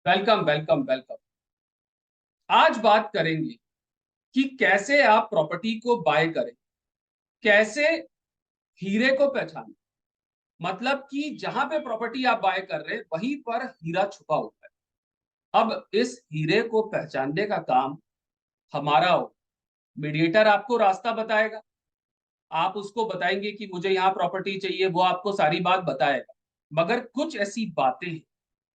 Welcome welcome welcome. आज बात करेंगे कि कैसे आप प्रॉपर्टी को बाय करें, कैसे हीरे को पहचानें। मतलब कि जहां पे प्रॉपर्टी आप बाय कर रहे हैं वहीं पर हीरा छुपा हुआ है। अब इस हीरे को पहचानने का काम हमारा हो। मीडिएटर आपको रास्ता बताएगा, आप उसको बताएंगे कि मुझे यहाँ प्रॉपर्टी चाहिए, वो आपको सारी बात बताएगा। मगर कुछ ऐसी बातें हैं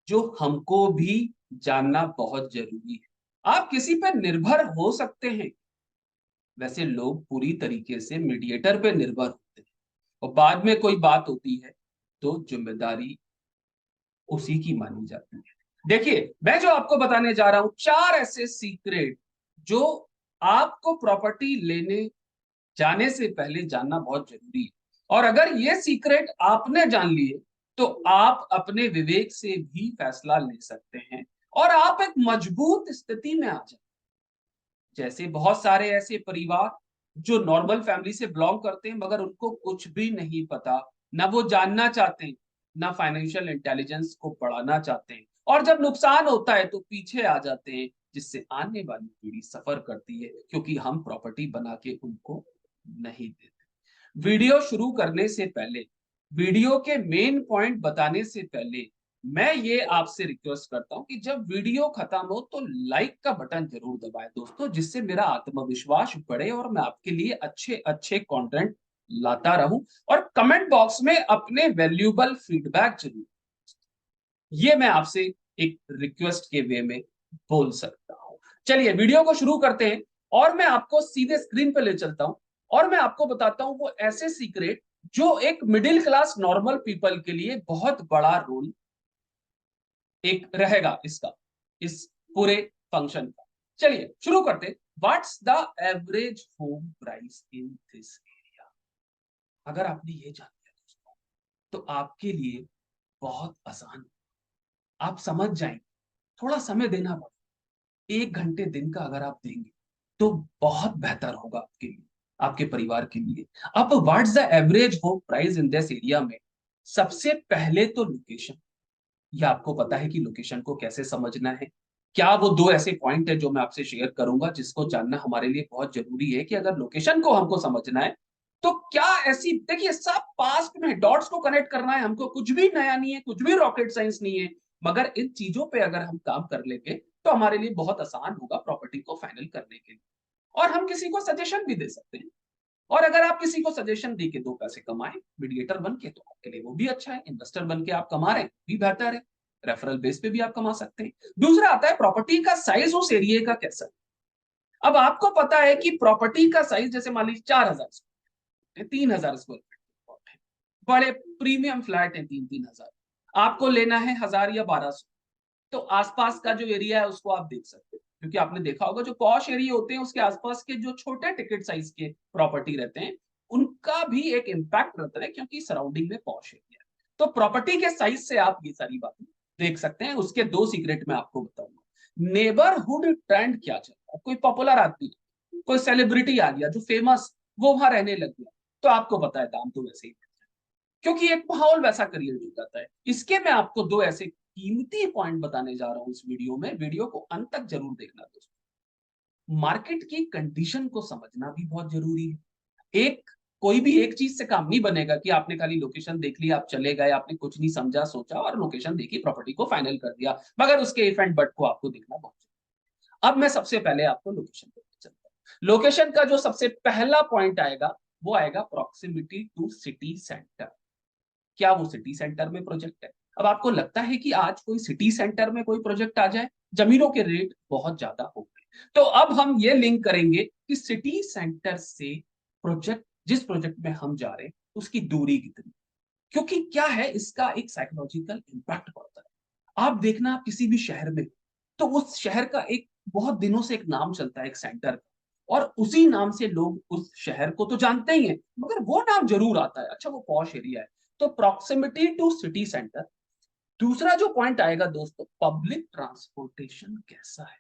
जो हमको भी जानना बहुत जरूरी है। आप किसी पर निर्भर हो सकते हैं, वैसे लोग पूरी तरीके से मीडिएटर पे निर्भर होते हैं और बाद में कोई बात होती है तो जिम्मेदारी उसी की मानी जाती है। देखिए, मैं जो आपको बताने जा रहा हूं, चार ऐसे सीक्रेट जो आपको प्रॉपर्टी लेने जाने से पहले जानना बहुत जरूरी है। और अगर ये सीक्रेट आपने जान लिए तो आप अपने विवेक से भी फैसला ले सकते हैं और आप एक मजबूत स्थिति में आ जाए। जैसे बहुत सारे ऐसे परिवार जो नॉर्मल फैमिली से बिलोंग करते हैं मगर उनको कुछ भी नहीं पता, ना वो जानना चाहते हैं, ना फाइनेंशियल इंटेलिजेंस को बढ़ाना चाहते हैं, और जब नुकसान होता है तो पीछे आ जाते हैं, जिससे आने वाली पीढ़ी सफर करती है क्योंकि हम प्रॉपर्टी बना के उनको नहीं देते। वीडियो शुरू करने से पहले, वीडियो के मेन पॉइंट बताने से पहले, मैं ये आपसे रिक्वेस्ट करता हूं कि जब वीडियो खत्म हो तो लाइक का बटन जरूर दबाएं दोस्तों, जिससे मेरा आत्मविश्वास बढ़े और मैं आपके लिए अच्छे अच्छे कंटेंट लाता रहूं। और कमेंट बॉक्स में अपने वैल्यूएबल फीडबैक जरूर, ये मैं आपसे एक रिक्वेस्ट के वे में बोल सकता हूं। चलिए वीडियो को शुरू करते हैं और मैं आपको सीधे स्क्रीन पे ले चलता हूं और मैं आपको बताता हूं वो ऐसे सीक्रेट जो एक मिडिल क्लास नॉर्मल पीपल के लिए बहुत बड़ा रोल एक रहेगा इसका, इस पूरे फंक्शन का। चलिए शुरू करते। What's the average home price in this area? अगर आपने ये जान लिया दोस्तों तो आपके लिए बहुत आसान, आप समझ जाएंगे। थोड़ा समय देना पड़ेगा, 1 घंटे दिन का अगर आप देंगे तो बहुत बेहतर होगा आपके लिए, आपके परिवार के लिए। अब what's the average home price in this area में सबसे पहले तो लोकेशन। या आपको पता है कि लोकेशन को कैसे समझना है? क्या वो दो ऐसे पॉइंट है जो मैं आपसे शेयर करूंगा जिसको जानना हमारे लिए बहुत जरूरी है कि अगर लोकेशन को हमको समझना है तो क्या ऐसी, देखिए सब पास्ट में डॉट्स को कनेक्ट करना है हमको, कुछ भी नया नहीं है, कुछ भी रॉकेट साइंस नहीं है। मगर इन चीजों पे अगर हम काम कर लेंगे तो हमारे लिए बहुत आसान होगा प्रॉपर्टी को फाइनल करने के लिए। और हम किसी को सजेशन भी दे सकते हैं। और अगर आप किसी को सजेशन दे के 2 पैसे कमाए मीडिएटर बन के तो आपके लिए वो भी अच्छा है। इन्वेस्टर बन के आप कमा रहे हैं भी बेहतर है, रेफरल बेस पे भी आप कमा सकते हैं। दूसरा आता है प्रॉपर्टी का साइज उस एरिया का कैसा है। अब आपको पता है कि प्रॉपर्टी का साइज जैसे मान लीजिए 4,000 स्क्वायर, 3,000 स्क्वायर फीट है, बड़े प्रीमियम फ्लैट है, 3-3 हजार, आपको लेना है 1,000 या 1,200, तो आसपास का जो एरिया है उसको आप देख सकते हैं। क्योंकि आपने देखा होगा जो पॉश एरिया होते हैं उसके आसपास के जो छोटे टिकट साइज के प्रॉपर्टी रहते हैं उनका भी एक इम्पैक्ट रहता है क्योंकि सराउंडिंग में पॉश एरिया है। तो प्रॉपर्टी के साइज से आप ये सारी बातें देख सकते हैं। उसके 2 सीक्रेट मैं आपको बताऊंगा। नेबरहुड ट्रेंड क्या चल रहा है, कोई पॉपुलर आदमी, कोई सेलिब्रिटी आ गया जो फेमस, वो वहां रहने लग गया, तो आपको पता है दाम तो वैसे ही, क्योंकि एक माहौल वैसा क्रिएट हो जाता है। इसके मैं आपको 2 ऐसे कीमती पॉइंट बताने जा रहा हूं इस वीडियो में, वीडियो को अंत तक जरूर देखना दोस्तों। मार्केट की कंडीशन को समझना भी बहुत जरूरी है। एक कोई भी एक चीज से काम नहीं बनेगा कि आपने खाली लोकेशन देख लिया, आप चले गए, आपने कुछ नहीं समझा सोचा और लोकेशन देखी, प्रॉपर्टी को फाइनल कर दिया, मगर उसके इफ एंड बट को आपको देखना बहुत जरूरी है। अब मैं सबसे पहले आपको लोकेशन पे चलता हूं। लोकेशन का जो सबसे पहला पॉइंट आएगा वो आएगा प्रॉक्सिमिटी टू सिटी सेंटर। क्या वो सिटी सेंटर में प्रोजेक्ट है? अब आपको लगता है कि आज कोई सिटी सेंटर में कोई प्रोजेक्ट आ जाए? जमीनों के रेट बहुत ज्यादा हो गए, तो अब हम ये लिंक करेंगे कि सिटी सेंटर से प्रोजेक्ट, जिस प्रोजेक्ट में हम जा रहे हैं उसकी दूरी कितनी। क्योंकि क्या है, इसका एक साइकोलॉजिकल इंपैक्ट पड़ता है। आप देखना, आप किसी भी शहर में तो उस शहर का एक बहुत दिनों से एक नाम चलता है, एक सेंटर का, और उसी नाम से लोग उस शहर को तो जानते ही हैं, मगर वो नाम जरूर आता है, अच्छा वो पॉश एरिया है। तो प्रॉक्सिमिटी टू सिटी सेंटर। दूसरा जो पॉइंट आएगा दोस्तों, पब्लिक ट्रांसपोर्टेशन कैसा है।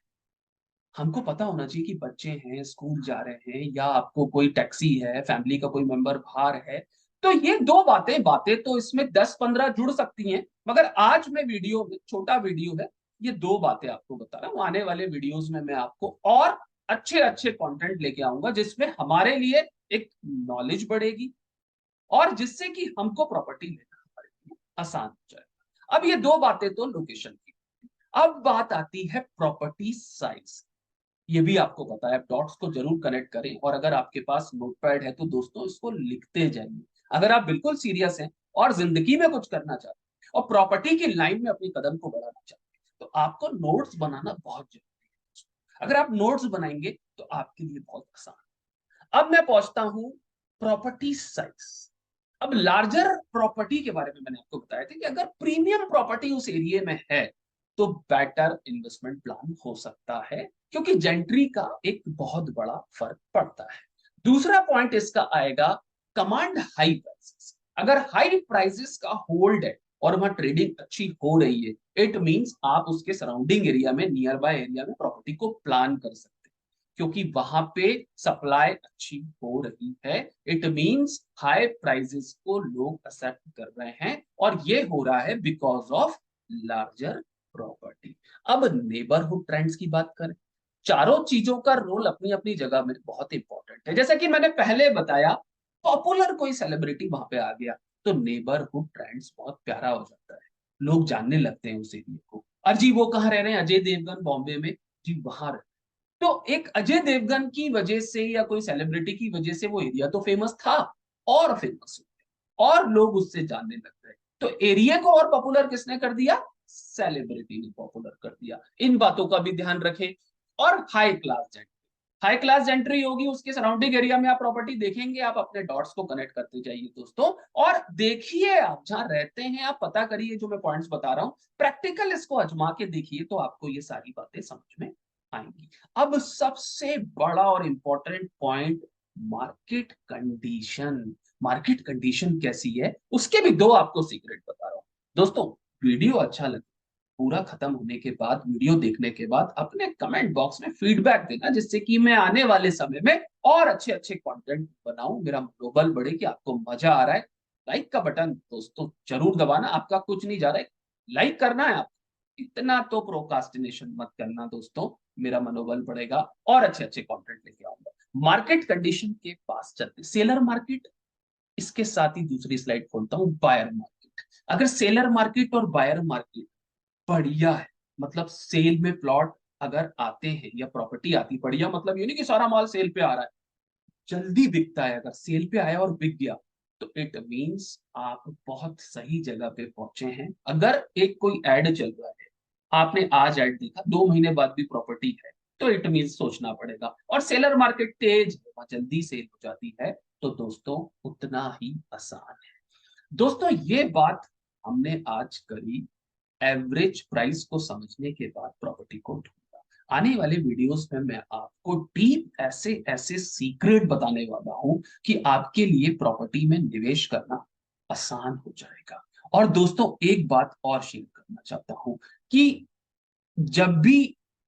हमको पता होना चाहिए कि बच्चे हैं, स्कूल जा रहे हैं, या आपको कोई टैक्सी है, फैमिली का कोई मेंबर बाहर है, तो ये दो बातें बातें तो इसमें 10-15 जुड़ सकती हैं, मगर आज में वीडियो में छोटा वीडियो है, ये दो बातें आपको बता रहा हूँ। आने वाले वीडियोस में मैं आपको और अच्छे अच्छे कंटेंट लेके आऊंगा जिसमें हमारे लिए एक नॉलेज बढ़ेगी और जिससे कि हमको प्रॉपर्टी लेना हमारे लिए आसान हो जाएगा। अब ये दो बातें तो लोकेशन की। अब बात आती है प्रॉपर्टी साइज। ये भी आपको पता है, डॉट्स को जरूर कनेक्ट करें और अगर आपके पास नोटपैड है तो दोस्तों इसको लिखते जाइए। अगर आप बिल्कुल सीरियस हैं और जिंदगी में कुछ करना चाहते हैं और प्रॉपर्टी की लाइन में अपनी कदम को बढ़ाना चाहते हैं तो आपको नोट्स बनाना बहुत जरूरी है। अगर आप नोट्स बनाएंगे तो आपके लिए बहुत आसान। अब मैं पहुंचता हूं प्रॉपर्टी साइज। अब लार्जर प्रॉपर्टी के बारे में मैंने आपको बताया था कि अगर प्रीमियम प्रॉपर्टी उस एरिया में है तो बेटर इन्वेस्टमेंट प्लान हो सकता है, क्योंकि जेंट्री का एक बहुत बड़ा फर्क पड़ता है। दूसरा पॉइंट इसका आएगा कमांड हाई प्राइसेस। अगर हाई प्राइसेस का होल्ड है और वहां ट्रेडिंग अच्छी हो रही है, इट मींस आप उसके सराउंडिंग एरिया में, नियर बाय एरिया में प्रॉपर्टी को प्लान कर सकते हैं, क्योंकि वहां पे सप्लाई अच्छी हो रही है। इट मींस हाई प्राइसेस को लोग एक्सेप्ट कर रहे हैं और ये हो रहा है बिकॉज ऑफ लार्जर प्रॉपर्टी। अब नेबरहुड ट्रेंड्स की बात करें, चारों चीजों का रोल अपनी अपनी जगह में बहुत इंपॉर्टेंट है। जैसा कि मैंने पहले बताया, पॉपुलर कोई सेलिब्रिटी वहां पे आ गया तो नेबरहुड ट्रेंड्स बहुत प्यारा हो जाता है, लोग जानने लगते हैं उस एरिया को। अजी वो कहाँ रह रहे हैं, अजय देवगन बॉम्बे में, जी वहां रह। तो एक अजय देवगन की वजह से या कोई सेलिब्रिटी की वजह से वो एरिया तो फेमस था और फेमस हो गया और लोग उससे जानने लग गए। तो एरिया को और पॉपुलर किसने कर दिया, सेलिब्रिटी ने पॉपुलर कर दिया। इन बातों का भी ध्यान रखें। और high class gentry, high class entry होगी उसके सराउंडिंग एरिया में आप प्रॉपर्टी देखेंगे, आप अपने डॉट्स को कनेक्ट करते जाइए दोस्तों और देखिए आप जहां रहते हैं, आप पता करिए जो मैं पॉइंट्स बता रहा हूं, प्रैक्टिकल इसको आजमा के देखिए तो आपको ये सारी बातें समझ में आएंगी। अब सबसे बड़ा और important point, market condition. Market condition कैसी है उसके भी दो आपको सीक्रेट बता रहा हूं दोस्तों। वीडियो अच्छा लगे, पूरा खत्म होने के बाद, वीडियो देखने के बाद अपने कमेंट बॉक्स में फीडबैक देना, जिससे कि मैं आने वाले समय में और अच्छे अच्छे कंटेंट बनाऊं, मेरा मनोबल बढ़े कि आपको मजा आ रहा है। लाइक का बटन दोस्तों जरूर दबाना, आपका कुछ नहीं जा रहा है, लाइक करना है आप। इतना तो प्रोकास्टिनेशन मत करना दोस्तों, मेरा मनोबल बढ़ेगा और अच्छे अच्छे कंटेंट लेके आऊंगा। मार्केट कंडीशन के पास चलते, सेलर मार्केट, इसके साथ ही दूसरी स्लाइड खोलता हूं, बायर मार्केट। अगर सेलर मार्केट और बायर मार्केट बढ़िया है, मतलब सेल में प्लॉट अगर आते हैं या प्रॉपर्टी आती बढ़िया, मतलब ये नहीं कि सारा माल सेल पे आ रहा है, जल्दी बिकता है, अगर सेल पे आया और बिक गया तो इट मींस आप बहुत सही जगह पे पहुंचे हैं। अगर एक कोई एड चल रहा है, आपने आज ऐड देखा, 2 महीने बाद भी प्रॉपर्टी है, तो इट मींस सोचना पड़ेगा। और सेलर मार्केट तेज है, जल्दी सेल हो जाती है, तो दोस्तों उतना ही आसान है। दोस्तों ये बात हमने आज करी एवरेज प्राइस को समझने के बाद प्रॉपर्टी को ढूंढा। आने वाले वीडियोस में मैं आपको डीप ऐसे ऐसे सीक्रेट बताने वाला हूं कि आपके लिए प्रॉपर्टी में निवेश करना आसान हो जाएगा। और दोस्तों एक बात और शेयर करना चाहता हूं कि जब भी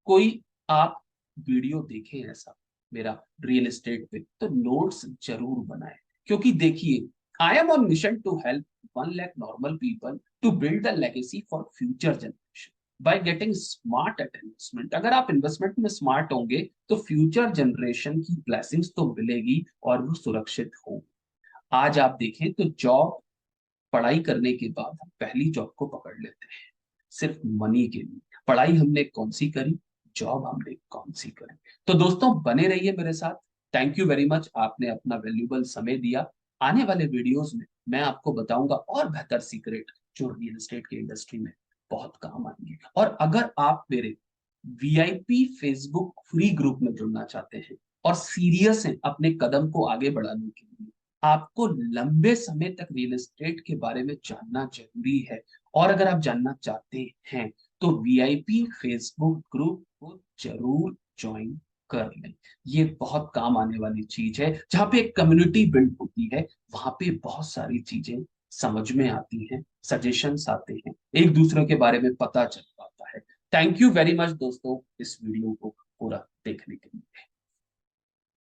कोई आप वीडियो देखें ऐसा मेरा रियल एस्टेट पे, तो नोट्स जरूर बनाएं, क्योंकि देखिए, I am on mission to help 1 lakh normal people to build a legacy for future generation by getting smart at investment. अगर आप इन्वेस्टमेंट में स्मार्ट होंगे तो फ्यूचर जनरेशन की ब्लेसिंग्स तो मिलेगी और वो सुरक्षित होंगे। आज आप देखें तो जॉब, पढ़ाई करने के बाद हम पहली जॉब को पकड़ लेते हैं सिर्फ मनी के लिए। पढ़ाई हमने कौन सी करी, जॉब हमने कौन सी करी। तो दोस्तों बने रहिए मेरे साथ। थैंक यू वेरी मच, आपने अपना वैल्यूबल समय दिया। आने वाले वीडियोस में मैं आपको बताऊंगा और बेहतर सीक्रेट जो रियल एस्टेट की इंडस्ट्री में बहुत काम आएंगे। और अगर आप मेरे वीआईपी फेसबुक फ्री ग्रुप में जुड़ना चाहते हैं और सीरियस हैं अपने कदम को आगे बढ़ाने के लिए, आपको लंबे समय तक रियल एस्टेट के बारे में जानना जरूरी है, और अगर आप जानना चाहते हैं तो वीआईपी फेसबुक ग्रुप को जरूर ज्वाइन कर लें। ये बहुत काम आने वाली चीज है, जहां पे एक कम्युनिटी बिल्ड होती है, वहां पे बहुत सारी चीजें समझ में आती हैं, सजेशंस आते हैं, एक दूसरे के बारे में पता चल पाता है। थैंक यू वेरी मच दोस्तों इस वीडियो को पूरा देखने के लिए।